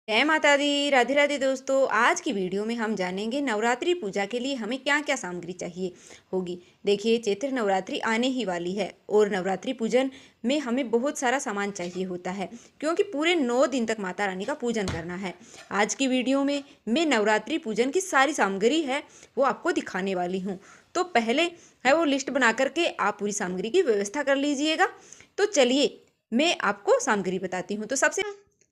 जय माता दी। राधे राधे दोस्तों। आज की वीडियो में हम जानेंगे नवरात्रि पूजा के लिए हमें क्या क्या सामग्री चाहिए होगी। देखिए, चैत्र नवरात्रि आने ही वाली है और नवरात्रि पूजन में हमें बहुत सारा सामान चाहिए होता है, क्योंकि पूरे 9 दिन तक माता रानी का पूजन करना है। आज की वीडियो में मैं नवरात्रि पूजन की सारी सामग्री है वो आपको दिखाने वाली हूँ। तो पहले है वो लिस्ट बना करके आप पूरी सामग्री की व्यवस्था कर लीजिएगा। तो चलिए मैं आपको सामग्री बताती हूँ। तो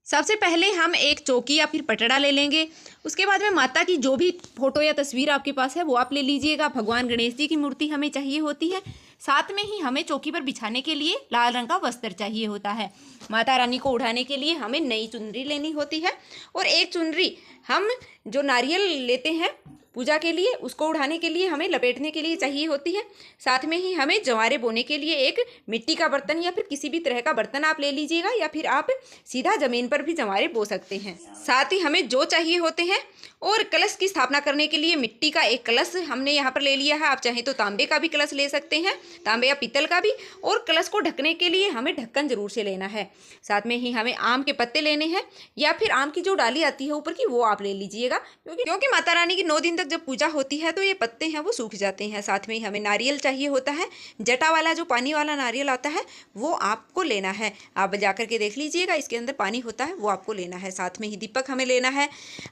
सबसे पहले हम एक चौकी या फिर पटड़ा ले लेंगे। उसके बाद में माता की जो भी फोटो या तस्वीर आपके पास है वो आप ले लीजिएगा। भगवान गणेश जी की मूर्ति हमें चाहिए होती है। साथ में ही हमें चौकी पर बिछाने के लिए लाल रंग का वस्त्र चाहिए होता है। माता रानी को उठाने के लिए हमें नई चुनरी लेनी होती है और एक चुनरी हम जो नारियल लेते हैं पूजा के लिए उसको उठाने के लिए हमें लपेटने के लिए चाहिए होती है। साथ में ही हमें जवारे बोने के लिए एक मिट्टी का बर्तन या फिर किसी भी तरह का बर्तन आप ले लीजिएगा, या फिर आप सीधा जमीन पर भी जवारे बो सकते हैं। साथ ही हमें जो चाहिए होते हैं और कलश की स्थापना करने के लिए मिट्टी का एक कलश हमने यहाँ पर ले लिया है। आप चाहें तो तांबे का भी कलश ले सकते हैं, तांबे या पीतल का भी। और कलश को ढकने के लिए हमें ढक्कन जरूर से लेना है। साथ में ही हमें आम के पत्ते लेने हैं, या फिर आम की जो डाली आती है ऊपर की वो आप ले लीजिएगा, क्योंकि माता रानी की 9 दिन तक जब पूजा होती है तो ये पत्ते हैं वो सूख जाते हैं। साथ में ही हमें नारियल चाहिए होता है। जटा वाला जो पानी वाला नारियल आता है वो आपको लेना है। आप जा करके देख लीजिएगा, इसके अंदर पानी होता है, वो आपको लेना है। साथ में ही दीपक हमें लेना है।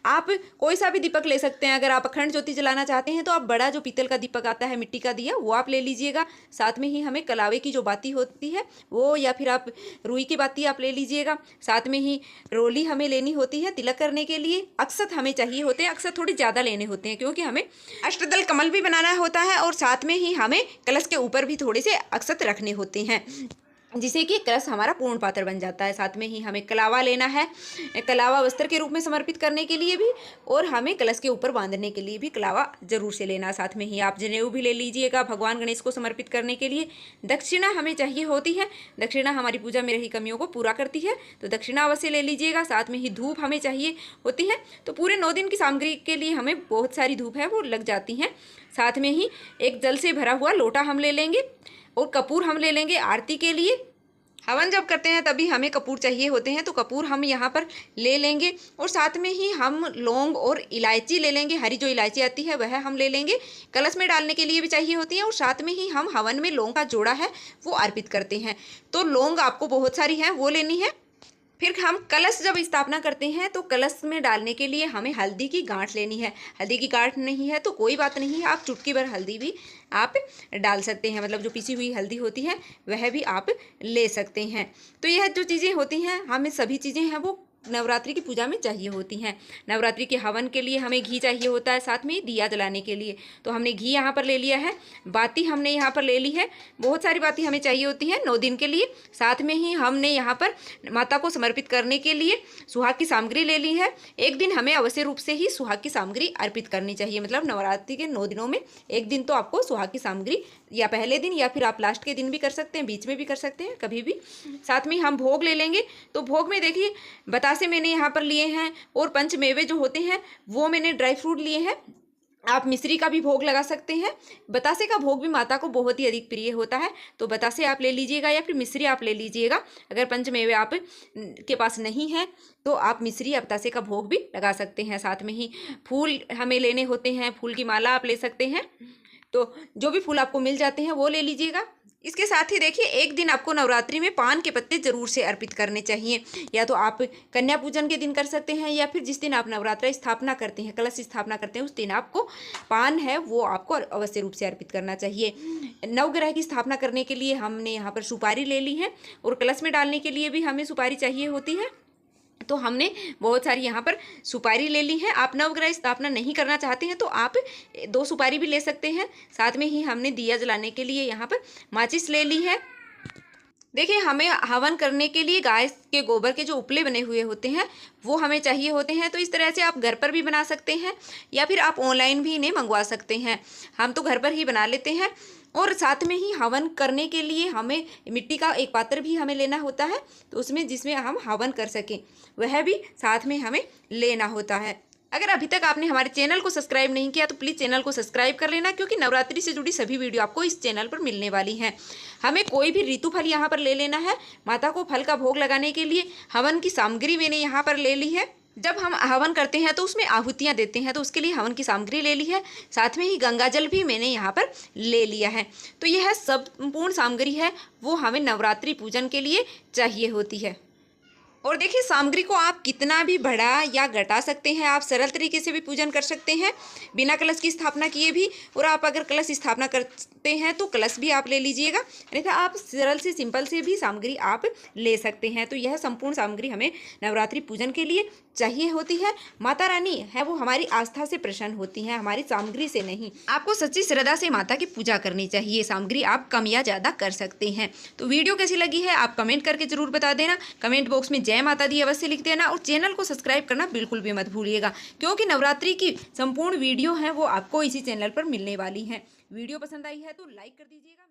आप कोई सा भी दीपक ले सकते हैं। अगर आप अखंड ज्योति जलाना चाहते हैं तो आप बड़ा जो पीतल का दीपक आता है, मिट्टी का दिया, वो आप ले लीजिएगा। साथ में ही हमें कलावे की जो बाती होती है वो, या फिर आप रुई की बाती आप ले लीजिएगा। साथ में ही रोली हमें लेनी होती है तिलक करने के लिए। अक्षत हमें चाहिए होते हैं। अक्षत थोड़ी ज़्यादा लेने होते हैं क्योंकि हमें अष्टदल कमल भी बनाना होता है, और साथ में ही हमें कलश के ऊपर भी थोड़े से अक्षत रखने होते हैं, जिससे कि कलश हमारा पूर्ण पात्र बन जाता है। साथ में ही हमें कलावा लेना है, कलावा वस्त्र के रूप में समर्पित करने के लिए भी, और हमें कलश के ऊपर बांधने के लिए भी कलावा जरूर से लेना। साथ में ही आप जनेऊ भी ले लीजिएगा भगवान गणेश को समर्पित करने के लिए। दक्षिणा हमें चाहिए होती है। दक्षिणा हमारी पूजा में रही कमियों को पूरा करती है, तो दक्षिणा अवश्य ले लीजिएगा। साथ में ही धूप हमें चाहिए होती है। तो पूरे 9 दिन की सामग्री के लिए हमें बहुत सारी धूप है वो लग जाती हैं। साथ में ही एक जल से भरा हुआ लोटा हम ले लेंगे, और कपूर हम ले लेंगे आरती के लिए। हवन जब करते हैं तभी हमें कपूर चाहिए होते हैं, तो कपूर हम यहाँ पर ले लेंगे। और साथ में ही हम लौंग और इलायची ले लेंगे। हरी जो इलायची आती है वह हम ले लेंगे, कलश में डालने के लिए भी चाहिए होती है। और साथ में ही हम हवन में लौंग का जोड़ा है वो अर्पित करते हैं, तो लौंग आपको बहुत सारी है वो लेनी है। फिर हम कलश जब स्थापना करते हैं तो कलश में डालने के लिए हमें हल्दी की गांठ लेनी है। हल्दी की गांठ नहीं है तो कोई बात नहीं, आप चुटकी भर हल्दी भी आप डाल सकते हैं, मतलब जो पिसी हुई हल्दी होती है वह भी आप ले सकते हैं। तो यह जो चीज़ें होती हैं, हमें सभी चीज़ें हैं वो नवरात्रि की पूजा में चाहिए होती हैं। नवरात्रि के हवन के लिए हमें घी चाहिए होता है, साथ में दिया जलाने के लिए। तो हमने घी यहाँ पर ले लिया है, बाती हमने यहाँ पर ले ली है। बहुत सारी बाती हमें चाहिए होती हैं 9 दिन के लिए। साथ में ही हमने यहाँ पर माता को समर्पित करने के लिए सुहाग की सामग्री ले ली है। एक दिन हमें अवश्य रूप से ही सुहाग की सामग्री अर्पित करनी चाहिए, मतलब नवरात्रि के 9 दिनों में एक दिन तो आपको सुहाग की सामग्री, या पहले दिन या फिर आप लास्ट के दिन भी कर सकते हैं, बीच में भी कर सकते हैं, कभी भी। साथ में हम भोग ले लेंगे। तो भोग में देखिए बतासे मैंने यहाँ पर लिए हैं, और पंचमेवे जो होते हैं वो मैंने ड्राई फ्रूट लिए हैं। आप मिश्री का भी भोग लगा सकते हैं। बतासे का भोग भी माता को बहुत ही अधिक प्रिय होता है, तो बतासे आप ले लीजिएगा या फिर मिश्री आप ले लीजिएगा। अगर पंचमेवे आप के पास नहीं है तो आप मिश्री या बतासे का भोग भी लगा सकते हैं। साथ में ही फूल हमें लेने होते हैं, फूल की माला आप ले सकते हैं। तो जो भी फूल आपको मिल जाते हैं वो ले लीजिएगा। इसके साथ ही देखिए, एक दिन आपको नवरात्रि में पान के पत्ते जरूर से अर्पित करने चाहिए। या तो आप कन्या पूजन के दिन कर सकते हैं, या फिर जिस दिन आप नवरात्रि स्थापना करते हैं, कलश स्थापना करते हैं, उस दिन आपको पान है वो आपको अवश्य रूप से अर्पित करना चाहिए। नवग्रह की स्थापना करने के लिए हमने यहाँ पर सुपारी ले ली है, और कलश में डालने के लिए भी हमें सुपारी चाहिए होती है। तो हमने बहुत सारी यहाँ पर सुपारी ले ली है। आप नवग्रह स्थापना नहीं करना चाहते हैं तो आप 2 सुपारी भी ले सकते हैं। साथ में ही हमने दिया जलाने के लिए यहाँ पर माचिस ले ली है। देखिए, हमें हवन करने के लिए गाय के गोबर के जो उपले बने हुए होते हैं वो हमें चाहिए होते हैं। तो इस तरह से आप घर पर भी बना सकते हैं, या फिर आप ऑनलाइन भी इन्हें मंगवा सकते हैं। हम तो घर पर ही बना लेते हैं। और साथ में ही हवन करने के लिए हमें मिट्टी का एक पात्र भी हमें लेना होता है, तो उसमें जिसमें हम हवन कर सकें वह भी साथ में हमें लेना होता है। अगर अभी तक आपने हमारे चैनल को सब्सक्राइब नहीं किया तो प्लीज़ चैनल को सब्सक्राइब कर लेना, क्योंकि नवरात्रि से जुड़ी सभी वीडियो आपको इस चैनल पर मिलने वाली हैं। हमें कोई भी ऋतु फल यहाँ पर ले लेना है। माता को फल का भोग लगाने के लिए हवन की सामग्री मैंने यहाँ पर ले ली है। जब हम हवन करते हैं तो उसमें आहुतियाँ देते हैं, तो उसके लिए हवन की सामग्री ले ली है, साथ में ही गंगा जल भी मैंने यहाँ पर ले लिया है। तो यह संपूर्ण सामग्री है वो हमें नवरात्रि पूजन के लिए चाहिए होती है। और देखिए सामग्री को आप कितना भी बढ़ा या घटा सकते हैं, आप सरल तरीके से भी पूजन कर सकते हैं बिना कलश की स्थापना किए भी। और आप अगर कलश स्थापना करते हैं तो कलश भी आप ले लीजिएगा, अन्यथा आप सरल से सिंपल से भी सामग्री आप ले सकते हैं। तो यह संपूर्ण सामग्री हमें नवरात्रि पूजन के लिए चाहिए होती है। माता रानी है वो हमारी आस्था से प्रसन्न होती हैं, हमारी सामग्री से नहीं। आपको सच्ची श्रद्धा से माता की पूजा करनी चाहिए। सामग्री आप कम या ज़्यादा कर सकते हैं। तो वीडियो कैसी लगी है आप कमेंट करके जरूर बता देना। कमेंट बॉक्स में जय माता दी अवश्य लिख देना और चैनल को सब्सक्राइब करना बिल्कुल भी मत भूलिएगा, क्योंकि नवरात्रि की संपूर्ण वीडियो है वो आपको इसी चैनल पर मिलने वाली है। वीडियो पसंद आई है तो लाइक कर दीजिएगा।